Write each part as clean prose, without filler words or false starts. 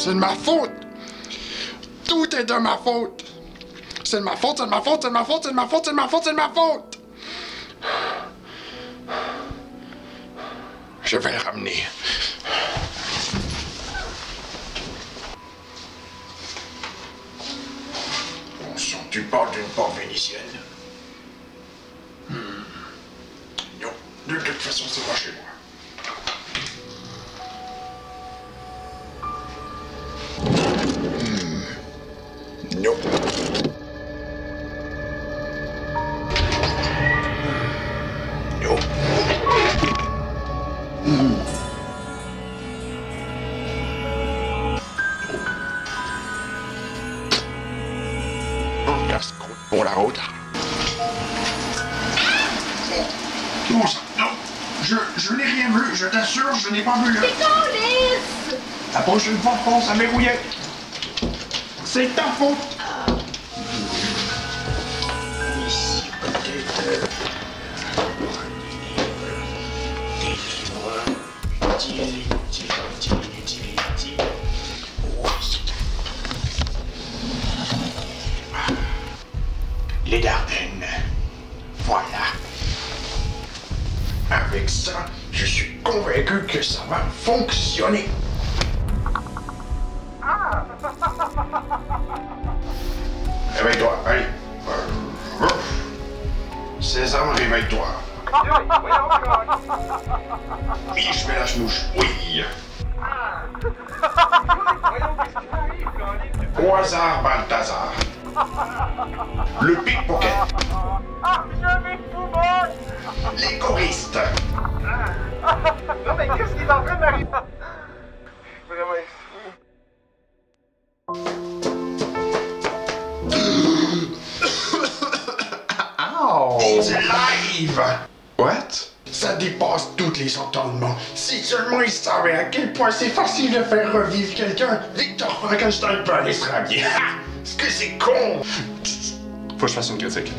C'est de ma faute! Tout est de ma faute! C'est de ma faute, c'est de ma faute, c'est de ma faute, c'est de ma faute, c'est de ma faute, c'est de ma faute! Je vais le ramener. Bon sang, tu parles d'une porte vénitienne? Non, de toute façon, c'est pas chez moi. Non. Non. Casse-croûte pour la route. Bon sang, non. Je n'ai rien vu, je t'assure, je n'ai pas vu le... Pécolisse! La prochaine fois, pense à verrouiller. C'est ta faute. Ici, peut-être... Les Dardennes. Voilà. Avec ça, je suis convaincu que ça va fonctionner. Réveille-toi, allez. Sésame, réveille-toi. Oui, je fais la chenouche. Oui. Au hasard, Balthazar. Le pickpocket. Les choristes. Non, mais qu'est-ce qui est en train d'arriver? Vraiment. It's live! What? Ça dépasse tous les entendements. Si seulement ils savaient à quel point c'est facile de faire revivre quelqu'un, Victor Frankenstein peut aller se rhabiller. Est-ce que c'est con? Faut que je fasse une critique.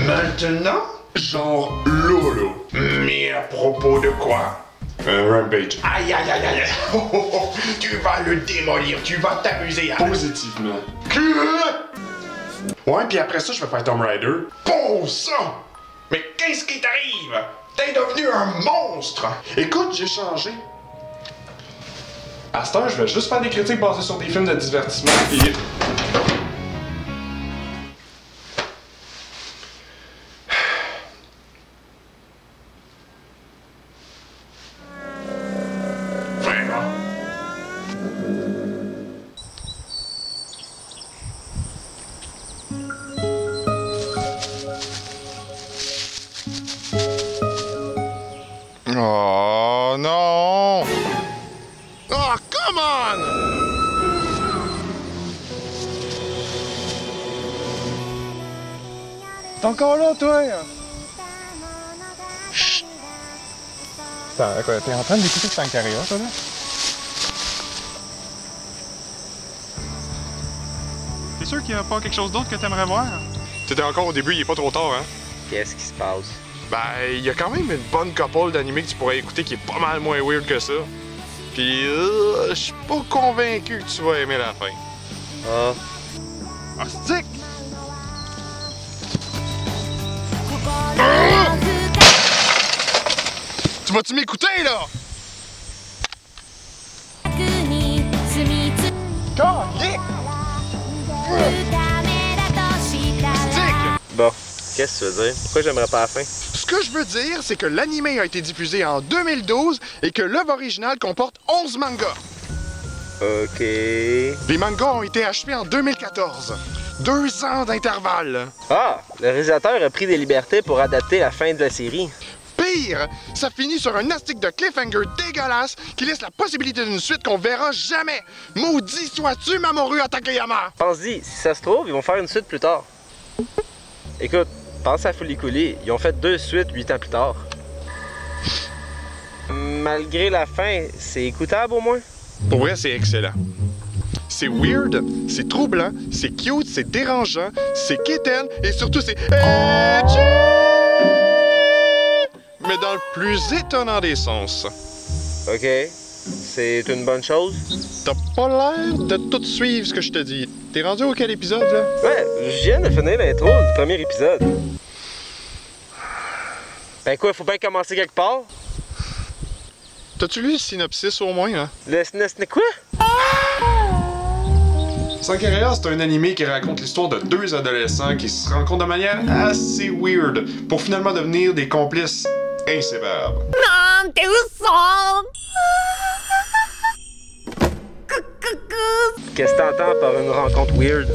Maintenant? Genre Lolo. Mais à propos de quoi? Rampage. Aïe aïe aïe aïe! Oh, oh, oh. Tu vas le démolir, tu vas t'amuser à... Positivement. Ouais, puis après ça, je vais faire Tomb Raider. Bon sang! Mais qu'est-ce qui t'arrive? T'es devenu un monstre! Écoute, j'ai changé. À cette heure, je vais juste faire des critiques basées sur des films de divertissement, puis... Vraiment? Oh non! Oh, come on! T'es encore là, toi? Chut! T'es en train d'écouter Sankaria, toi, là? T'es sûr qu'il n'y a pas quelque chose d'autre que t'aimerais voir? T'étais encore au début, il est pas trop tard, hein? Qu'est-ce qui se passe? Ben, il y a quand même une bonne couple d'animés que tu pourrais écouter qui est pas mal moins weird que ça. Puis, je suis pas convaincu que tu vas aimer la fin. Ah. Ah, stick! Tu vas-tu m'écouter, là? Calique! Stick! Bon, qu'est-ce que tu veux dire? Pourquoi j'aimerais pas la fin? Ce que je veux dire, c'est que l'animé a été diffusé en 2012 et que l'œuvre originale comporte 11 mangas. OK. Les mangas ont été achevés en 2014. 2 ans d'intervalle. Ah! Le réalisateur a pris des libertés pour adapter la fin de la série. Pire, ça finit sur un astic de cliffhanger dégueulasse qui laisse la possibilité d'une suite qu'on verra jamais. Maudit sois-tu, Mamoru Takayama! Pense-y, si ça se trouve, ils vont faire une suite plus tard. Écoute, pense à Fooly Cooly, ils ont fait 2 suites 8 ans plus tard. Malgré la fin, c'est écoutable au moins? Pour vrai, c'est excellent. C'est weird, c'est troublant, c'est cute, c'est dérangeant, c'est quétaine et surtout c'est edgy! Mais dans le plus étonnant des sens. OK. C'est une bonne chose? T'as pas l'air de tout suivre ce que je te dis. T'es rendu au quel épisode, là? Ouais, je viens de finir l'intro du premier épisode. Ben quoi, faut bien commencer quelque part? T'as-tu lu le synopsis au moins, hein? Le quoi? Sankarea, c'est un animé qui raconte l'histoire de deux adolescents qui se rencontrent de manière assez weird pour finalement devenir des complices inséparables. Qu'est-ce que t'entends par une rencontre weird?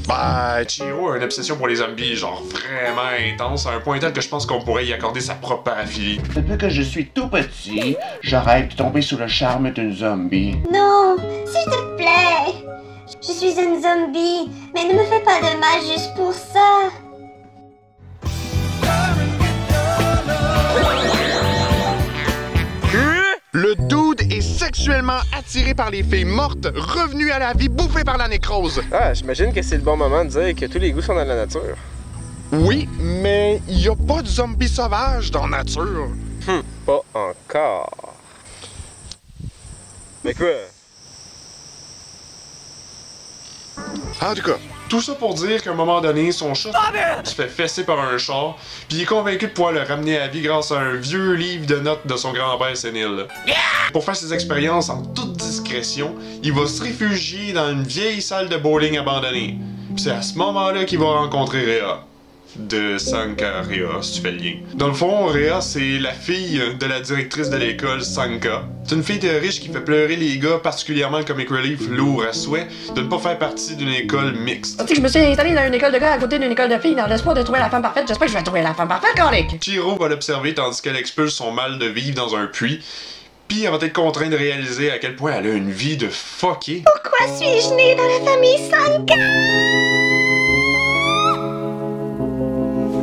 Bah, Chihiro a une obsession pour les zombies, genre vraiment intense, à un point tel que je pense qu'on pourrait y accorder sa propre paraphilie. Depuis que je suis tout petit, je rêve de tomber sous le charme d'une zombie. Non, s'il te plaît. Je suis un zombie, mais ne me fais pas de mal juste pour ça. Le dude est sexuellement attiré par les filles mortes, revenu à la vie, bouffé par la nécrose. Ah, j'imagine que c'est le bon moment de dire que tous les goûts sont dans la nature. Oui, mais y a pas de zombies sauvages dans la nature. Pas encore. Mais quoi? En tout cas, tout ça pour dire qu'à un moment donné, son chat se fait fesser par un char, puis il est convaincu de pouvoir le ramener à la vie grâce à un vieux livre de notes de son grand-père sénile. Pour faire ses expériences en toute discrétion, il va se réfugier dans une vieille salle de bowling abandonnée. Puis c'est à ce moment-là qu'il va rencontrer Rhea. De Sankarea, si tu fais le lien. Dans le fond, Rhea, c'est la fille de la directrice de l'école, Sanka. C'est une fille de riche qui fait pleurer les gars, particulièrement le comic relief lourd à souhait, de ne pas faire partie d'une école mixte. Tu sais que je me suis installé dans une école de gars à côté d'une école de filles dans l'espoir de trouver la femme parfaite. J'espère que je vais trouver la femme parfaite, Coric! Chihiro va l'observer tandis qu'elle expulse son mal de vivre dans un puits, puis elle va être contrainte de réaliser à quel point elle a une vie de fucké. Pourquoi suis-je née dans la famille Sanka?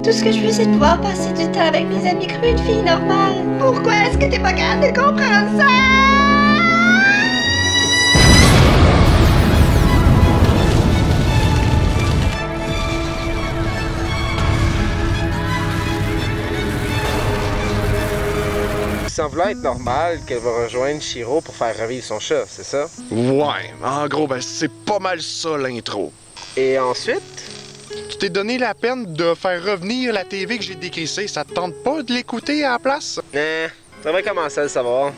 Tout ce que je veux, c'est de pouvoir passer du temps avec mes amis comme une fille normale. Pourquoi est-ce que t'es pas capable de comprendre ça? Sans vouloir être normal qu'elle va rejoindre Shiro pour faire revivre son chat, c'est ça? Ouais, en gros, ben c'est pas mal ça l'intro. Et ensuite? Tu t'es donné la peine de faire revenir la TV que j'ai décrissée, ça te tente pas de l'écouter à la place? Ça va commencer à le savoir.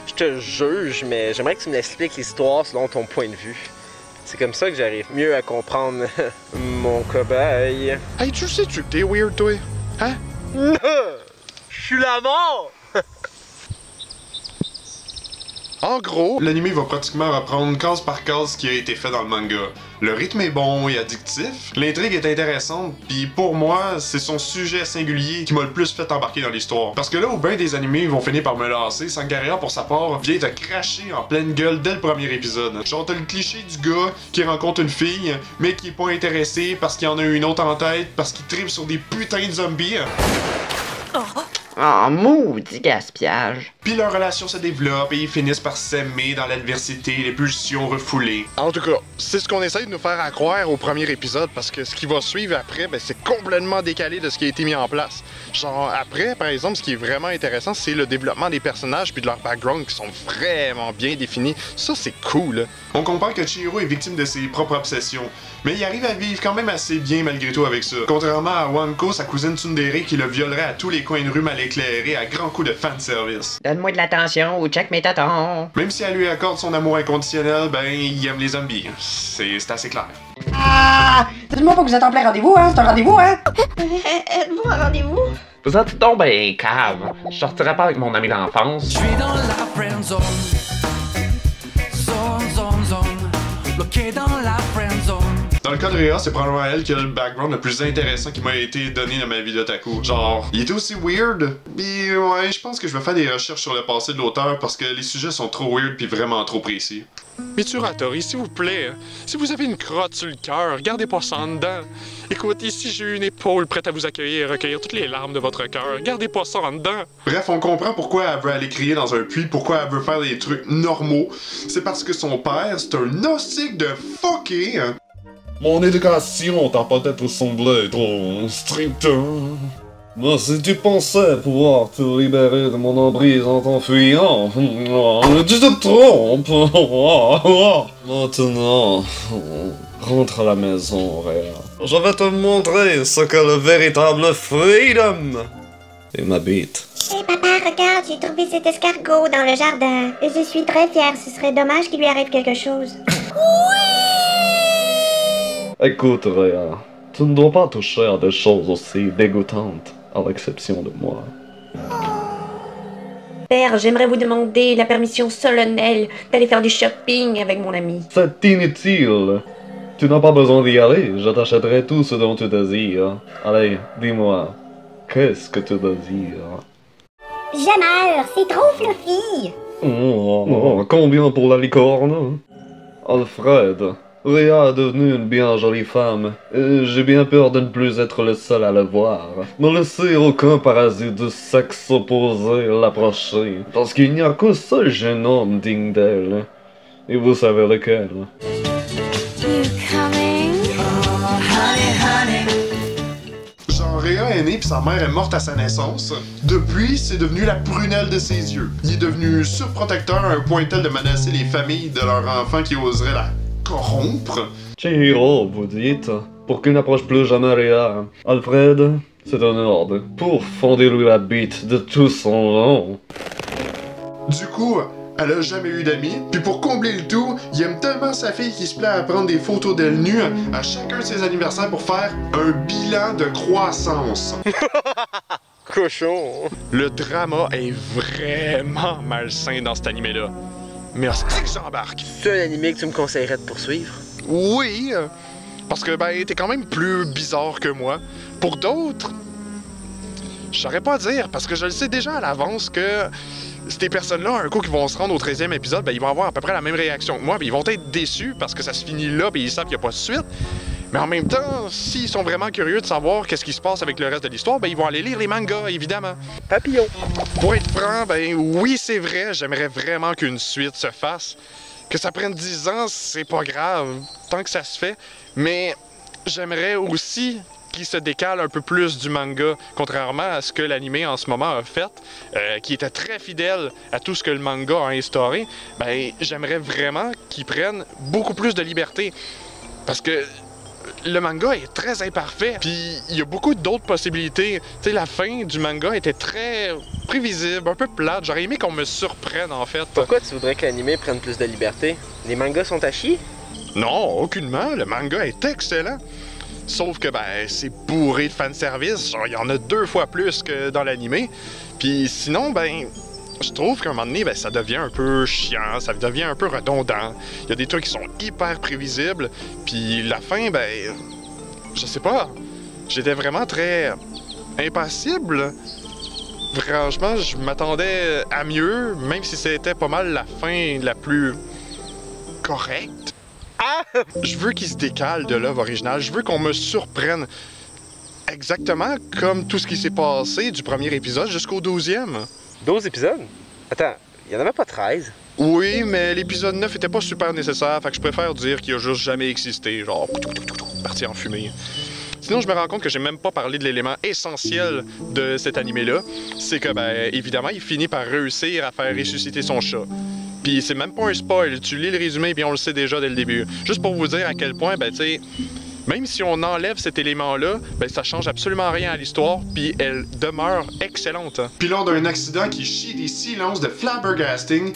Je te juge, mais j'aimerais que tu m'expliques l'histoire selon ton point de vue. C'est comme ça que j'arrive mieux à comprendre mon cobaye. Hey, tu sais-tu que t'es weird, toi? Hein? Je suis la mort! En gros, l'anime va pratiquement reprendre case par case ce qui a été fait dans le manga. Le rythme est bon et addictif, l'intrigue est intéressante, puis pour moi, c'est son sujet singulier qui m'a le plus fait embarquer dans l'histoire. Parce que là où ben des animés vont finir par me lasser, Sankarea pour sa part vient te cracher en pleine gueule dès le premier épisode. Genre t'as le cliché du gars qui rencontre une fille, mais qui est pas intéressé parce qu'il y en a une autre en tête, parce qu'il tripe sur des putains de zombies. Oh, maudit gaspillage. Puis leur relation se développe et ils finissent par s'aimer dans l'adversité et les pulsions refoulées. En tout cas, c'est ce qu'on essaye de nous faire à croire au premier épisode parce que ce qui va suivre après, ben, c'est complètement décalé de ce qui a été mis en place. Genre après, par exemple, ce qui est vraiment intéressant, c'est le développement des personnages puis de leur background qui sont vraiment bien définis. Ça, c'est cool. On comprend que Chihiro est victime de ses propres obsessions, mais il arrive à vivre quand même assez bien malgré tout avec ça. Contrairement à Wanko, sa cousine Tsundere qui le violerait à tous les coins de rue mal éclairés à grands coups de fanservice. Donne-moi de l'attention ou check mes tatons. Même si elle lui accorde son amour inconditionnel, ben il aime les zombies. C'est assez clair. Ah! Dites-moi pas que vous êtes en plein rendez-vous, hein? C'est un rendez-vous, hein? Êtes-vous un rendez-vous? Vous êtes donc ben cave. Je sortirais pas avec mon ami d'enfance. Je suis dans la friend zone. Zone. Bloqué dans la friend zone. Dans le cas de Rhea, c'est probablement elle qui a le background le plus intéressant qui m'a été donné dans ma vie d'otaku. Genre, il était aussi weird, pis ouais, je pense que je vais faire des recherches sur le passé de l'auteur parce que les sujets sont trop weird pis vraiment trop précis. Mitsurattori, s'il vous plaît, si vous avez une crotte sur le cœur, gardez pas ça en dedans. Écoute, ici j'ai une épaule prête à vous accueillir et recueillir toutes les larmes de votre cœur. Gardez pas ça en dedans. Bref, on comprend pourquoi elle veut aller crier dans un puits, pourquoi elle veut faire des trucs normaux. C'est parce que son père, c'est un ossique de fucké. Mon éducation t'a peut-être semblé trop stricte. Mais si tu pensais pouvoir te libérer de mon emprise en t'enfuyant, tu te trompes. Maintenant, rentre à la maison, Réa. Je vais te montrer ce qu'est le véritable freedom. Et ma bite. Hé papa, regarde, j'ai trouvé cet escargot dans le jardin. Et je suis très fière, ce serait dommage qu'il lui arrive quelque chose. Écoute, Réa, tu ne dois pas toucher à des choses aussi dégoûtantes, à l'exception de moi. Père, j'aimerais vous demander la permission solennelle d'aller faire du shopping avec mon ami. C'est inutile. Tu n'as pas besoin d'y aller, je t'achèterai tout ce dont tu désires. Allez, dis-moi, qu'est-ce que tu désires? Jamal, c'est trop fluffy. Combien pour la licorne? Alfred, Réa est devenue une bien jolie femme, et j'ai bien peur de ne plus être le seul à le voir. Ne laissez aucun parasite du sexe opposé l'approcher, parce qu'il n'y a qu'un seul jeune homme digne d'elle. Et vous savez lequel. Réa est né puis sa mère est morte à sa naissance. Depuis, c'est devenu la prunelle de ses yeux. Il est devenu surprotecteur à un point tel de menacer les familles de leurs enfants qui oseraient la corrompre. Chihiro, vous dites, pour qu'il n'approche plus jamais Réa. Alfred, c'est un ordre, pour fonder-lui la bite de tout son long. Du coup, elle a jamais eu d'amis, puis pour combler le tout, il aime tellement sa fille qu'il se plaît à prendre des photos d'elle nue à chacun de ses anniversaires pour faire un bilan de croissance. Cochon! Le drama est vraiment malsain dans cet animé-là. Mais c'est que j'embarque. C'est un animé que tu me conseillerais de poursuivre? Oui, parce que ben t'es quand même plus bizarre que moi. Pour d'autres, je saurais pas dire, parce que je le sais déjà à l'avance que ces personnes-là, un coup qu'ils vont se rendre au 13e épisode, ben ils vont avoir à peu près la même réaction que moi, puis ils vont être déçus parce que ça se finit là, puis ils savent qu'il n'y a pas de suite. Mais en même temps, s'ils sont vraiment curieux de savoir qu'est-ce qui se passe avec le reste de l'histoire, ben ils vont aller lire les mangas, évidemment. Papillon. Pour être franc, ben oui, c'est vrai, j'aimerais vraiment qu'une suite se fasse. Que ça prenne 10 ans, c'est pas grave, tant que ça se fait. Mais j'aimerais aussi qu'il se décale un peu plus du manga, contrairement à ce que l'anime en ce moment a fait, qui était très fidèle à tout ce que le manga a instauré. Ben j'aimerais vraiment qu'il prenne beaucoup plus de liberté. Parce que le manga est très imparfait, puis il y a beaucoup d'autres possibilités. Tu sais, la fin du manga était très prévisible, un peu plate. J'aurais aimé qu'on me surprenne, en fait. Pourquoi tu voudrais que l'anime prenne plus de liberté? Les mangas sont à chier? Non, aucunement. Le manga est excellent. Sauf que, ben, c'est bourré de fanservice. Genre, il y en a 2 fois plus que dans l'anime. Puis sinon, ben, je trouve qu'à un moment donné, ben, ça devient un peu chiant, ça devient un peu redondant. Il y a des trucs qui sont hyper prévisibles, puis la fin, ben, je sais pas, j'étais vraiment très impassible. Franchement, je m'attendais à mieux, même si c'était pas mal la fin la plus correcte. Je veux qu'il se décale de l'œuvre originale, je veux qu'on me surprenne. Exactement comme tout ce qui s'est passé du premier épisode jusqu'au 12e. 12 épisodes? Attends, il y en avait pas 13? Oui, mais l'épisode 9 était pas super nécessaire, fait que je préfère dire qu'il a juste jamais existé, genre parti en fumée. Sinon, je me rends compte que j'ai même pas parlé de l'élément essentiel de cet animé-là. C'est que, ben, évidemment, il finit par réussir à faire ressusciter son chat. Puis c'est même pas un spoil, tu lis le résumé puis on le sait déjà dès le début. Juste pour vous dire à quel point, ben, tu sais, même si on enlève cet élément-là, ben ça change absolument rien à l'histoire, puis elle demeure excellente. Puis lors d'un accident qui chie des silences de flabbergasting,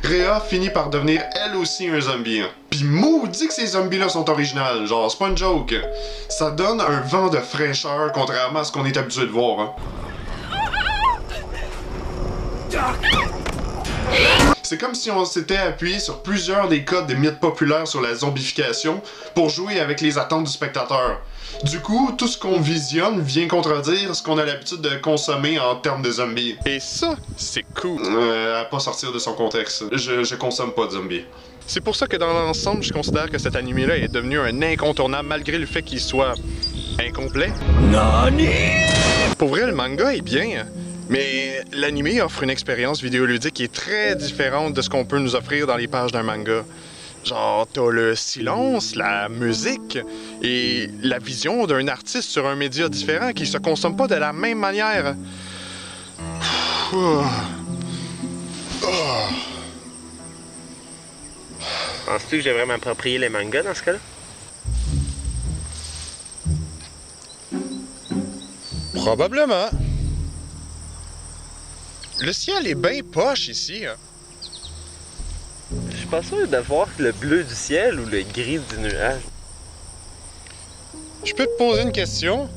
Réa finit par devenir elle aussi un zombie. Pis maudit que ces zombies-là sont originales, genre c'est pas une joke. Ça donne un vent de fraîcheur contrairement à ce qu'on est habitué de voir. C'est comme si on s'était appuyé sur plusieurs des codes des mythes populaires sur la zombification pour jouer avec les attentes du spectateur. Du coup, tout ce qu'on visionne vient contredire ce qu'on a l'habitude de consommer en termes de zombies. Et ça, c'est cool. À pas sortir de son contexte. Je consomme pas de zombies. C'est pour ça que dans l'ensemble, je considère que cet animé-là est devenu un incontournable malgré le fait qu'il soit incomplet. Nani? Pour vrai, le manga est bien. Mais l'anime offre une expérience vidéoludique qui est très différente de ce qu'on peut nous offrir dans les pages d'un manga. Genre, t'as le silence, la musique et la vision d'un artiste sur un média différent qui se consomme pas de la même manière. Penses-tu que j'ai vraiment approprié les mangas dans ce cas-là? Probablement. Le ciel est bien poche ici. Hein. Je suis pas sûr de voir le bleu du ciel ou le gris du nuage. Je peux te poser une question?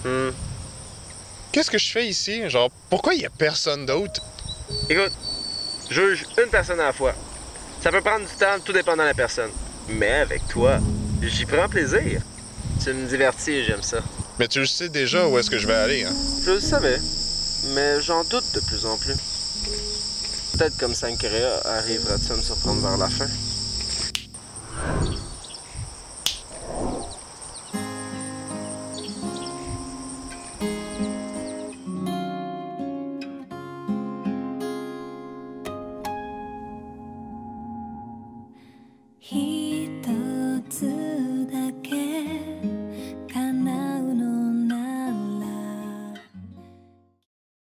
Hmm. Qu'est-ce que je fais ici? Genre, pourquoi il y a personne d'autre? Écoute, juge une personne à la fois. Ça peut prendre du temps, tout dépendant de la personne. Mais avec toi, j'y prends plaisir. Tu me divertis et j'aime ça. Mais tu le sais déjà où est-ce que je vais aller, hein? Je le savais, mais j'en doute de plus en plus. Peut-être comme Sankarea, arriveras-tu à me surprendre vers la fin? He